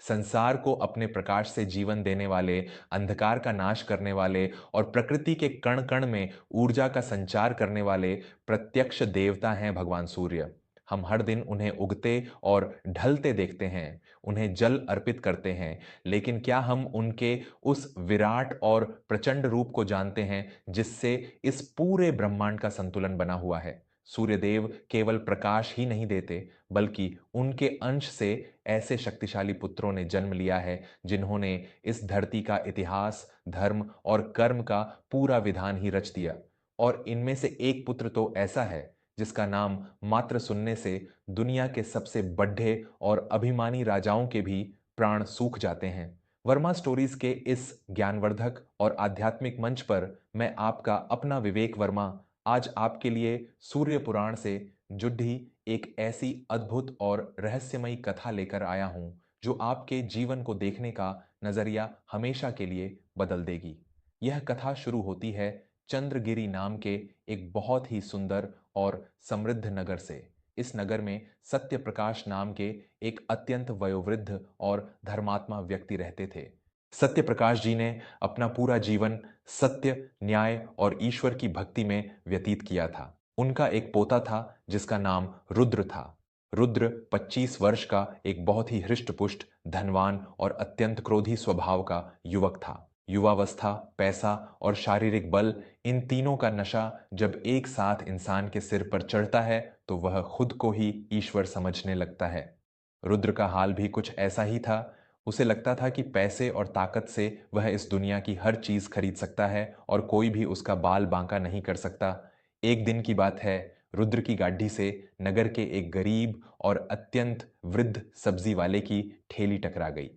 संसार को अपने प्रकाश से जीवन देने वाले, अंधकार का नाश करने वाले और प्रकृति के कण-कण में ऊर्जा का संचार करने वाले प्रत्यक्ष देवता हैं भगवान सूर्य। हम हर दिन उन्हें उगते और ढलते देखते हैं, उन्हें जल अर्पित करते हैं, लेकिन क्या हम उनके उस विराट और प्रचंड रूप को जानते हैं जिससे इस पूरे ब्रह्मांड का संतुलन बना हुआ है? सूर्यदेव केवल प्रकाश ही नहीं देते, बल्कि उनके अंश से ऐसे शक्तिशाली पुत्रों ने जन्म लिया है जिन्होंने इस धरती का इतिहास, धर्म और कर्म का पूरा विधान ही रच दिया। और इनमें से एक पुत्र तो ऐसा है जिसका नाम मात्र सुनने से दुनिया के सबसे बड्ढे और अभिमानी राजाओं के भी प्राण सूख जाते हैं। वर्मा स्टोरीज के इस ज्ञानवर्धक और आध्यात्मिक मंच पर मैं आपका अपना विवेक वर्मा आज आपके लिए सूर्य पुराण से जुड़ी एक ऐसी अद्भुत और रहस्यमयी कथा लेकर आया हूं जो आपके जीवन को देखने का नजरिया हमेशा के लिए बदल देगी। यह कथा शुरू होती है चंद्रगिरी नाम के एक बहुत ही सुंदर और समृद्ध नगर से। इस नगर में सत्य प्रकाश नाम के एक अत्यंत वयोवृद्ध और धर्मात्मा व्यक्ति रहते थे। सत्य प्रकाश जी ने अपना पूरा जीवन सत्य, न्याय और ईश्वर की भक्ति में व्यतीत किया था। उनका एक पोता था जिसका नाम रुद्र था। रुद्र 25 वर्ष का एक बहुत ही हृष्ट-पुष्ट, धनवान और अत्यंत क्रोधी स्वभाव का युवक था। युवावस्था, पैसा और शारीरिक बल, इन तीनों का नशा जब एक साथ इंसान के सिर पर चढ़ता है तो वह खुद को ही ईश्वर समझने लगता है। रुद्र का हाल भी कुछ ऐसा ही था। उसे लगता था कि पैसे और ताकत से वह इस दुनिया की हर चीज खरीद सकता है और कोई भी उसका बाल बांका नहीं कर सकता। एक दिन की बात है, रुद्र की गाड़ी से नगर के एक गरीब और अत्यंत वृद्ध सब्जी वाले की ठेली टकरा गई।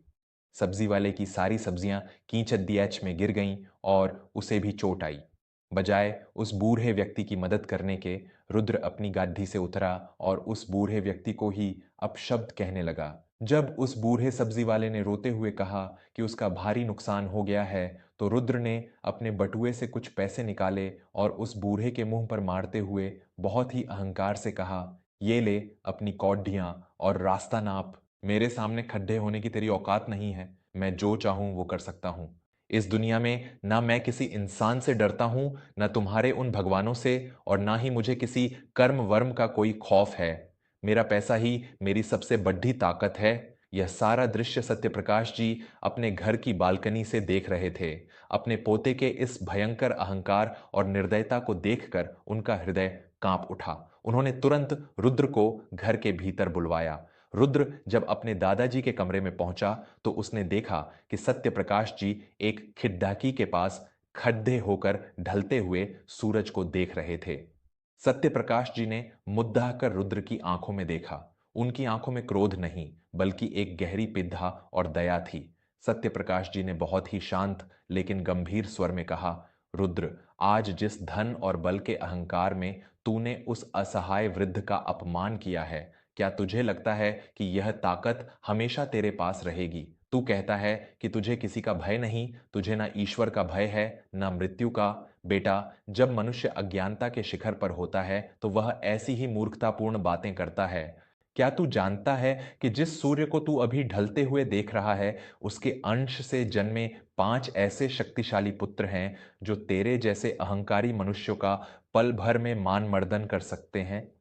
सब्जी वाले की सारी सब्जियां कीचड़ दियाच में गिर गईं और उसे भी चोट आई। बजाय उस बूढ़े व्यक्ति की मदद करने के, रुद्र अपनी गाड़ी से उतरा और उस बूढ़े व्यक्ति को ही अपशब्द कहने लगा। जब उस बूढ़े सब्जी वाले ने रोते हुए कहा कि उसका भारी नुकसान हो गया है, तो रुद्र ने अपने बटुए से कुछ पैसे निकाले और उस बूढ़े के मुंह पर मारते हुए बहुत ही अहंकार से कहा, ये ले अपनी कौडियां और रास्ता नाप। मेरे सामने खड्डे होने की तेरी औकात नहीं है। मैं जो चाहूं वो कर सकता हूं। इस दुनिया में ना मैं किसी इंसान से डरता हूं, ना तुम्हारे उन भगवानों से, और ना ही मुझे किसी कर्म वर्म का कोई खौफ है। मेरा पैसा ही मेरी सबसे बड़ी ताकत है। यह सारा दृश्य सत्यप्रकाश जी अपने घर की बालकनी से देख रहे थे। अपने पोते के इस भयंकर अहंकार और निर्दयता को देखकर उनका हृदय कांप उठा। उन्होंने तुरंत रुद्र को घर के भीतर बुलवाया। रुद्र जब अपने दादाजी के कमरे में पहुंचा तो उसने देखा कि सत्यप्रकाश जी एक खिड़की के पास खड्डे होकर ढलते हुए सूरज को देख रहे थे। सत्यप्रकाश जी ने मुद्दा कर रुद्र की आंखों में देखा। उनकी आंखों में क्रोध नहीं, बल्कि एक गहरी पिधा और दया थी। सत्यप्रकाश जी ने बहुत ही शांत लेकिन गंभीर स्वर में कहा, रुद्र, आज जिस धन और बल के अहंकार में तूने उस असहाय वृद्ध का अपमान किया है, क्या तुझे लगता है कि यह ताकत हमेशा तेरे पास रहेगी? तू कहता है कि तुझे किसी का भय नहीं, तुझे ना ईश्वर का भय है, ना मृत्यु का। बेटा, जब मनुष्य अज्ञानता के शिखर पर होता है तो वह ऐसी ही मूर्खतापूर्ण बातें करता है। क्या तू जानता है कि जिस सूर्य को तू अभी ढलते हुए देख रहा है, उसके अंश से जन्मे 5 ऐसे शक्तिशाली पुत्र हैं जो तेरे जैसे अहंकारी मनुष्यों का पल भर में मान मर्दन कर सकते हैं?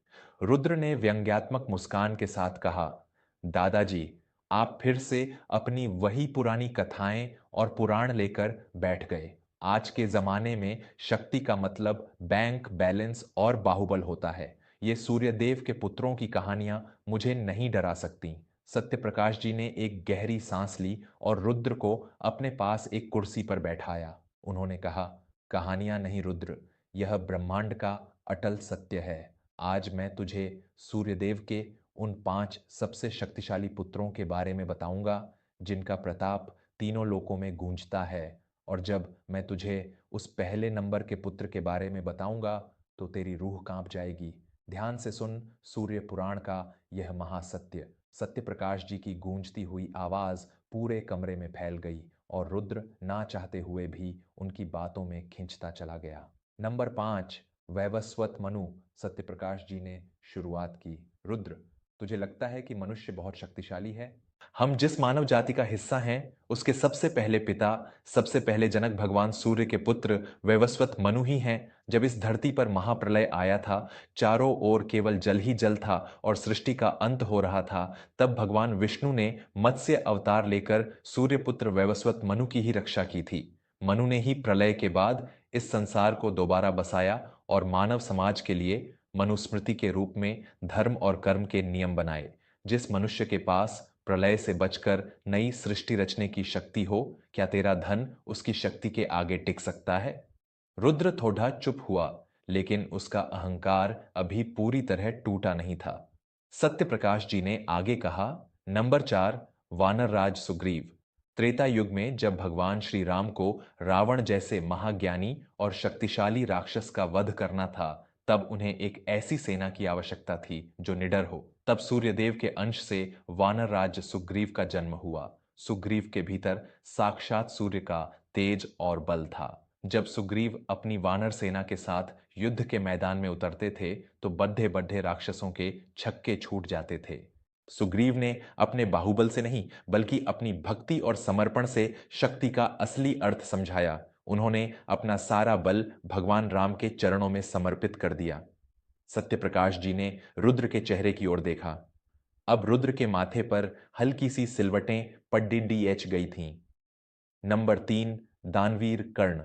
रुद्र ने व्यंग्यात्मक मुस्कान के साथ कहा, दादाजी, आप फिर से अपनी वही पुरानी कथाएं और पुराण लेकर बैठ गए। आज के जमाने में शक्ति का मतलब बैंक बैलेंस और बाहुबल होता है। ये सूर्यदेव के पुत्रों की कहानियां मुझे नहीं डरा सकती। सत्यप्रकाश जी ने एक गहरी सांस ली और रुद्र को अपने पास एक कुर्सी पर बैठाया। उन्होंने कहा, कहानियां नहीं रुद्र, यह ब्रह्मांड का अटल सत्य है। आज मैं तुझे सूर्यदेव के उन 5 सबसे शक्तिशाली पुत्रों के बारे में बताऊंगा जिनका प्रताप तीनों लोकों में गूंजता है। और जब मैं तुझे उस पहले नंबर के पुत्र के बारे में बताऊंगा तो तेरी रूह कांप जाएगी। ध्यान से सुन सूर्य पुराण का यह महासत्य। सत्यप्रकाश जी की गूंजती हुई आवाज पूरे कमरे में फैल गई और रुद्र ना चाहते हुए भी उनकी बातों में खिंचता चला गया। नंबर 5, वैवस्वत मनु। सत्यप्रकाश जी ने शुरुआत की, रुद्र, तुझे लगता है कि मनुष्य बहुत शक्तिशाली है? हम जिस मानव जाति का हिस्सा हैं, उसके सबसे पहले पिता, सबसे पहले जनक भगवान सूर्य के पुत्र वैवस्वत मनु ही हैं। जब इस धरती पर महाप्रलय आया था, चारों ओर केवल जल ही जल था और सृष्टि का अंत हो रहा था, तब भगवान विष्णु ने मत्स्य अवतार लेकर सूर्यपुत्र वैवस्वत मनु की ही रक्षा की थी। मनु ने ही प्रलय के बाद इस संसार को दोबारा बसाया और मानव समाज के लिए मनुस्मृति के रूप में धर्म और कर्म के नियम बनाए। जिस मनुष्य के पास प्रलय से बचकर नई सृष्टि रचने की शक्ति हो, क्या तेरा धन उसकी शक्ति के आगे टिक सकता है? रुद्र थोड़ा चुप हुआ, लेकिन उसका अहंकार अभी पूरी तरह टूटा नहीं था। सत्यप्रकाश जी ने आगे कहा, नंबर 4, वानर राज सुग्रीव। त्रेता युग में जब भगवान श्री राम को रावण जैसे महाज्ञानी और शक्तिशाली राक्षस का वध करना था, तब उन्हें एक ऐसी सेना की आवश्यकता थी जो निडर हो। तब सूर्यदेव के अंश से वानर राज सुग्रीव का जन्म हुआ। सुग्रीव के भीतर साक्षात सूर्य का तेज और बल था। जब सुग्रीव अपनी वानर सेना के साथ युद्ध के मैदान में उतरते थे, तो बड्ढे बड्ढे राक्षसों के छक्के छूट जाते थे। सुग्रीव ने अपने बाहुबल से नहीं, बल्कि अपनी भक्ति और समर्पण से शक्ति का असली अर्थ समझाया। उन्होंने अपना सारा बल भगवान राम के चरणों में समर्पित कर दिया। सत्यप्रकाश जी ने रुद्र के चेहरे की ओर देखा। अब रुद्र के माथे पर हल्की सी सिलवटें पड्डिड्डी एच गई थीं। नंबर 3, दानवीर कर्ण।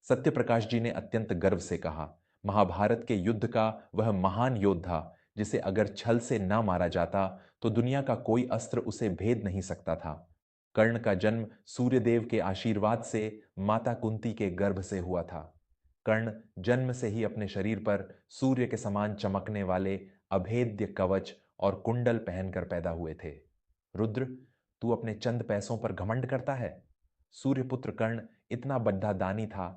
सत्यप्रकाश जी ने अत्यंत गर्व से कहा, महाभारत के युद्ध का वह महान योद्धा, जिसे अगर छल से न मारा जाता तो दुनिया का कोई अस्त्र उसे भेद नहीं सकता था। कर्ण का जन्म सूर्यदेव के आशीर्वाद से माता कुंती के गर्भ से हुआ था। कर्ण जन्म से ही अपने शरीर पर सूर्य के समान चमकने वाले अभेद्य कवच और कुंडल पहनकर पैदा हुए थे। रुद्र, तू अपने चंद पैसों पर घमंड करता है? सूर्यपुत्र कर्ण इतना बड्ढा दानी था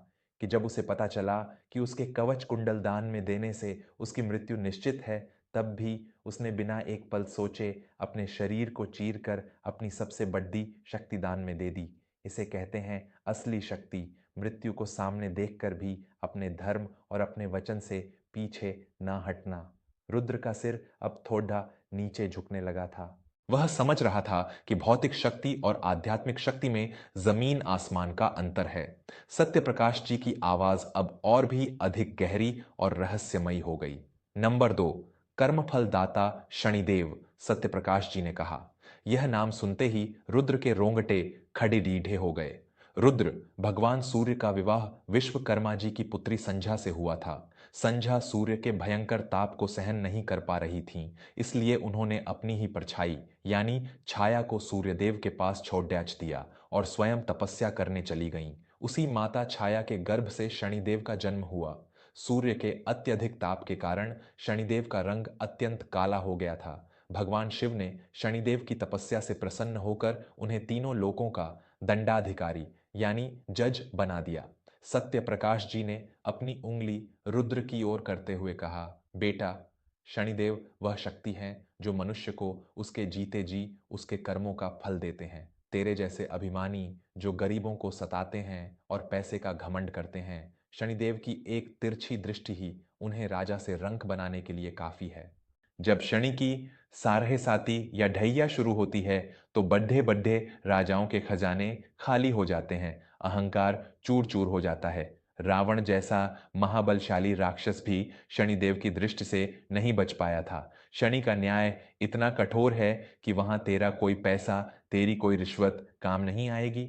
कि जब उसे पता चला कि उसके कवच कुंडल दान में देने से उसकी मृत्यु निश्चित है, तब भी उसने बिना एक पल सोचे अपने शरीर को चीर कर अपनी सबसे बड़ी शक्ति दान में दे दी। इसे कहते हैं असली शक्ति, मृत्यु को सामने देखकर भी अपने धर्म और अपने वचन से पीछे ना हटना। रुद्र का सिर अब थोड़ा नीचे झुकने लगा था। वह समझ रहा था कि भौतिक शक्ति और आध्यात्मिक शक्ति में जमीन आसमान का अंतर है। सत्यप्रकाश जी की आवाज अब और भी अधिक गहरी और रहस्यमयी हो गई। नंबर 2, कर्मफल दाता शनिदेव। सत्यप्रकाश जी ने कहा। यह नाम सुनते ही रुद्र के रोंगटे खड़े रीढ़े हो गए। रुद्र, भगवान सूर्य का विवाह विश्वकर्मा जी की पुत्री संध्या से हुआ था। संध्या सूर्य के भयंकर ताप को सहन नहीं कर पा रही थीं, इसलिए उन्होंने अपनी ही परछाई यानी छाया को सूर्यदेव के पास छोड़ डाच दिया और स्वयं तपस्या करने चली गईं। उसी माता छाया के गर्भ से शनिदेव का जन्म हुआ। सूर्य के अत्यधिक ताप के कारण शनिदेव का रंग अत्यंत काला हो गया था। भगवान शिव ने शनिदेव की तपस्या से प्रसन्न होकर उन्हें तीनों लोकों का दंडाधिकारी यानी जज बना दिया। सत्य प्रकाश जी ने अपनी उंगली रुद्र की ओर करते हुए कहा, बेटा, शनिदेव वह शक्ति है जो मनुष्य को उसके जीते जी उसके कर्मों का फल देते हैं। तेरे जैसे अभिमानी जो गरीबों को सताते हैं और पैसे का घमंड करते हैं, शनिदेव की एक तिरछी दृष्टि ही उन्हें राजा से रंक बनाने के लिए काफी है। जब शनि की सारहे साती या ढैया शुरू होती है, तो बड्ढे बड्ढे राजाओं के खजाने खाली हो जाते हैं, अहंकार चूर चूर हो जाता है। रावण जैसा महाबलशाली राक्षस भी शनिदेव की दृष्टि से नहीं बच पाया था। शनि का न्याय इतना कठोर है कि वहां तेरा कोई पैसा, तेरी कोई रिश्वत काम नहीं आएगी।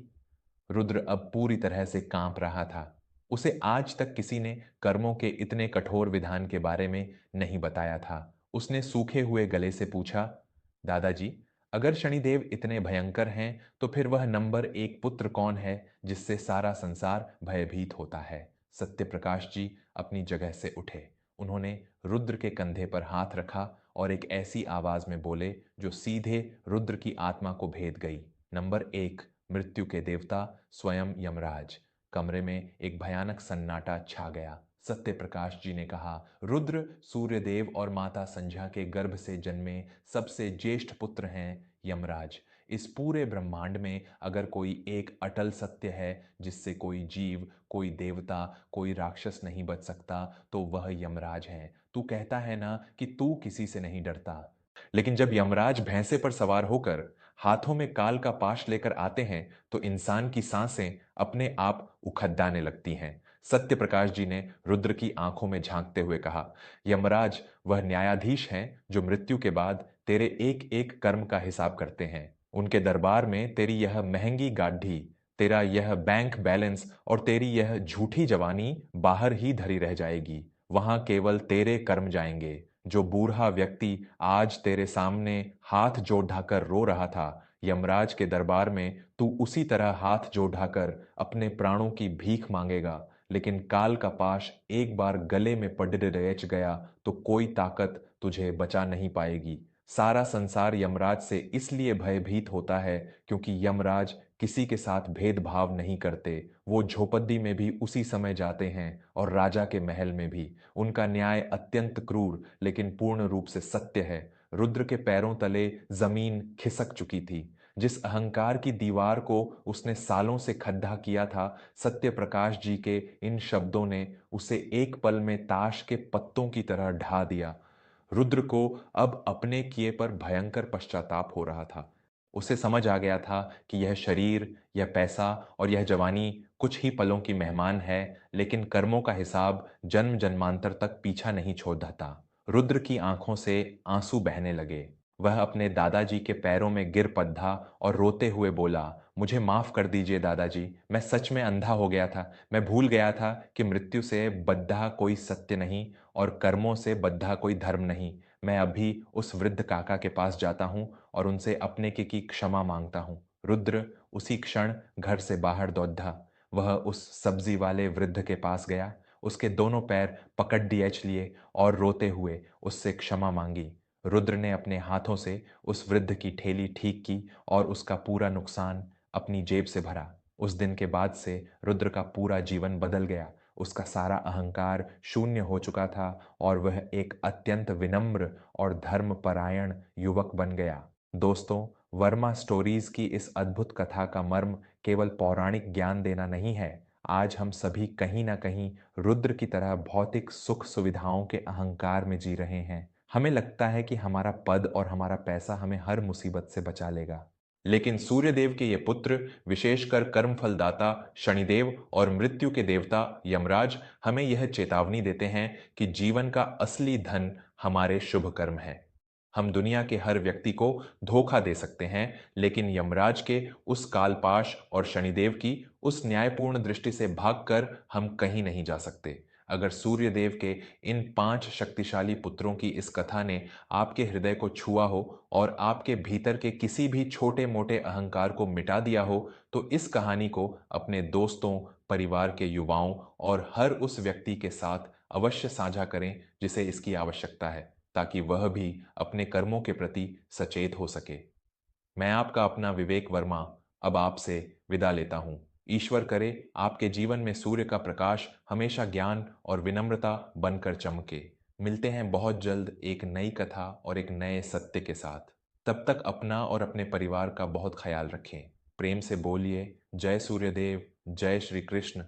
रुद्र अब पूरी तरह से कांप रहा था। उसे आज तक किसी ने कर्मों के इतने कठोर विधान के बारे में नहीं बताया था। उसने सूखे हुए गले से पूछा, दादाजी, अगर शनिदेव इतने भयंकर हैं, तो फिर वह नंबर 1 पुत्र कौन है जिससे सारा संसार भयभीत होता है? सत्यप्रकाश जी अपनी जगह से उठे। उन्होंने रुद्र के कंधे पर हाथ रखा और एक ऐसी आवाज में बोले जो सीधे रुद्र की आत्मा को भेद गई। नंबर 1, मृत्यु के देवता स्वयं यमराज। कमरे में एक भयानक सन्नाटा छा गया। सत्यप्रकाश जी ने कहा, रुद्र सूर्यदेव और माता संध्या के गर्भ से जन्मे सबसे ज्येष्ठ पुत्र हैं यमराज। इस पूरे ब्रह्मांड में अगर कोई एक अटल सत्य है जिससे कोई जीव, कोई देवता, कोई राक्षस नहीं बच सकता, तो वह यमराज है। तू कहता है ना कि तू किसी से नहीं डरता, लेकिन जब यमराज भैंसे पर सवार होकर हाथों में काल का पाश लेकर आते हैं तो इंसान की सांसें अपने आप उखड्डाने लगती हैं। सत्य प्रकाश जी ने रुद्र की आंखों में झांकते हुए कहा, यमराज वह न्यायाधीश हैं जो मृत्यु के बाद तेरे एक एक कर्म का हिसाब करते हैं। उनके दरबार में तेरी यह महंगी गाढ़ी, तेरा यह बैंक बैलेंस और तेरी यह झूठी जवानी बाहर ही धरी रह जाएगी। वहां केवल तेरे कर्म जाएंगे। जो बूढ़ा व्यक्ति आज तेरे सामने हाथ जोड़ ढाकर रो रहा था, यमराज के दरबार में तू उसी तरह हाथ जोड़ ढाकर अपने प्राणों की भीख मांगेगा। लेकिन काल का पाश एक बार गले में पड़ रच गया तो कोई ताकत तुझे बचा नहीं पाएगी। सारा संसार यमराज से इसलिए भयभीत होता है क्योंकि यमराज किसी के साथ भेदभाव नहीं करते। वो झोपड़ी में भी उसी समय जाते हैं और राजा के महल में भी। उनका न्याय अत्यंत क्रूर लेकिन पूर्ण रूप से सत्य है। रुद्र के पैरों तले जमीन खिसक चुकी थी। जिस अहंकार की दीवार को उसने सालों से खड्डा किया था, सत्य प्रकाश जी के इन शब्दों ने उसे एक पल में ताश के पत्तों की तरह ढा दिया। रुद्र को अब अपने किए पर भयंकर पश्चाताप हो रहा था। उसे समझ आ गया था कि यह शरीर, यह पैसा और यह जवानी कुछ ही पलों की मेहमान है, लेकिन कर्मों का हिसाब जन्म जन्मांतर तक पीछा नहीं छोड़ता। रुद्र की आंखों से आंसू बहने लगे। वह अपने दादाजी के पैरों में गिर पड़ा और रोते हुए बोला, मुझे माफ कर दीजिए दादाजी, मैं सच में अंधा हो गया था। मैं भूल गया था कि मृत्यु से बद्धा कोई सत्य नहीं और कर्मों से बद्धा कोई धर्म नहीं। मैं अभी उस वृद्ध काका के पास जाता हूँ और उनसे अपने की क्षमा मांगता हूँ। रुद्र उसी क्षण घर से बाहर दौड़ा। वह उस सब्जी वाले वृद्ध के पास गया, उसके दोनों पैर पकड़ दिएच लिए और रोते हुए उससे क्षमा मांगी। रुद्र ने अपने हाथों से उस वृद्ध की ठेली ठीक की और उसका पूरा नुकसान अपनी जेब से भरा। उस दिन के बाद से रुद्र का पूरा जीवन बदल गया। उसका सारा अहंकार शून्य हो चुका था और वह एक अत्यंत विनम्र और धर्मपरायण युवक बन गया। दोस्तों, वर्मा स्टोरीज की इस अद्भुत कथा का मर्म केवल पौराणिक ज्ञान देना नहीं है। आज हम सभी कहीं ना कहीं रुद्र की तरह भौतिक सुख सुविधाओं के अहंकार में जी रहे हैं। हमें लगता है कि हमारा पद और हमारा पैसा हमें हर मुसीबत से बचा लेगा, लेकिन सूर्यदेव के ये पुत्र, विशेषकर कर्मफलदाता शनिदेव और मृत्यु के देवता यमराज, हमें यह चेतावनी देते हैं कि जीवन का असली धन हमारे शुभ कर्म है। हम दुनिया के हर व्यक्ति को धोखा दे सकते हैं, लेकिन यमराज के उस कालपाश और शनिदेव की उस न्यायपूर्ण दृष्टि से भागकर हम कहीं नहीं जा सकते। अगर सूर्यदेव के इन 5 शक्तिशाली पुत्रों की इस कथा ने आपके हृदय को छुआ हो और आपके भीतर के किसी भी छोटे मोटे अहंकार को मिटा दिया हो, तो इस कहानी को अपने दोस्तों, परिवार के युवाओं और हर उस व्यक्ति के साथ अवश्य साझा करें जिसे इसकी आवश्यकता है, ताकि वह भी अपने कर्मों के प्रति सचेत हो सके। मैं आपका अपना विवेक वर्मा अब आपसे विदा लेता हूँ। ईश्वर करे आपके जीवन में सूर्य का प्रकाश हमेशा ज्ञान और विनम्रता बनकर चमके। मिलते हैं बहुत जल्द एक नई कथा और एक नए सत्य के साथ। तब तक अपना और अपने परिवार का बहुत ख्याल रखें। प्रेम से बोलिए, जय सूर्यदेव, जय श्री कृष्ण,